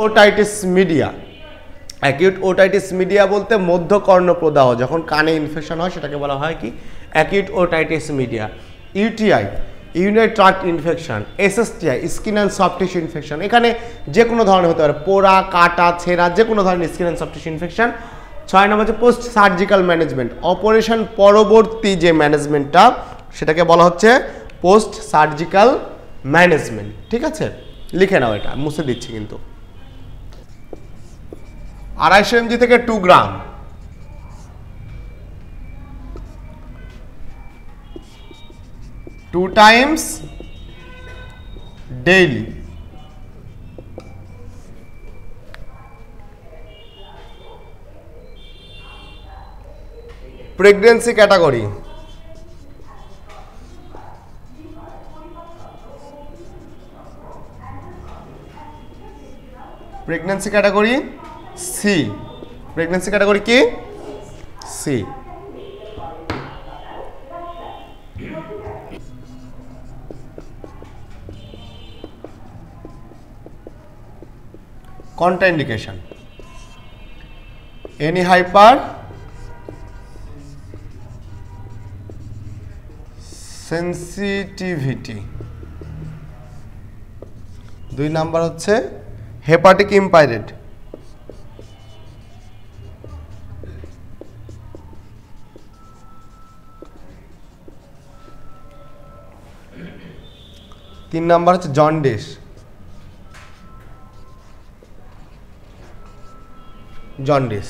Otitis media. Acute otitis media বলতে মধ্যকর্ণ প্রদাহ, যখন কানে ইনফেকশন হয় সেটাকে বলা হয় কি acute otitis media. UTI, urinary tract infection. SSTI, skin and soft tissue infection. এখানে যে কোনো ধরনের হতে পারে, পোড়া, কাটা, ছেঁড়া, যে কোনো ধরনের skin and soft tissue infection. 6 নম্বর হচ্ছে পোস্ট সার্জিক্যাল ম্যানেজমেন্ট, অপারেশন পরবর্তী যে ম্যানেজমেন্টটা সেটাকে বলা হচ্ছে পোস্ট সার্জিক্যাল ম্যানেজমেন্ট। ঠিক আছে, লিখে নাও, এটা মুছে দিচ্ছি কিন্তু। 250 mg থেকে 2 gram, 2 times daily। Pregnancy category, pregnancy category C. Pregnancy category কি? C. Contraindication, any hyper sensitivity. 2 number হচ্ছে হেপাটিক ইম্পাইরেট। 3 নাম্বার হচ্ছে jaundice. Jaundice,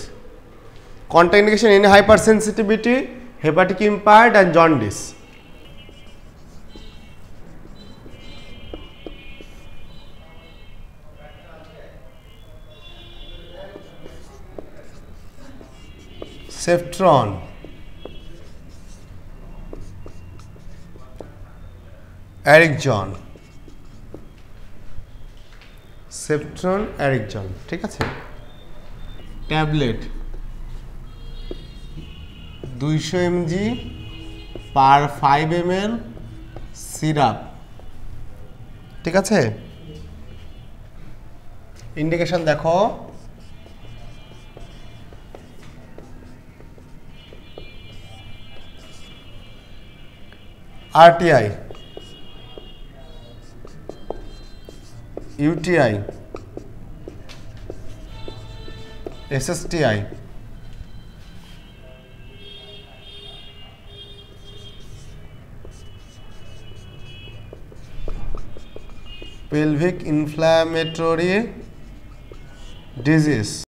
contraindication in hyper sensitivity, hepatic impaired and jaundice. সেফট্রন, এরিকজন, সেফট্রন, এরিকজন। ঠিক আছে। Tablet 200 mg per 5 ml syrup. ঠিক আছে। ইন্ডিকেশন দেখো, RTI, UTI, SSTI, pelvic inflammatory disease।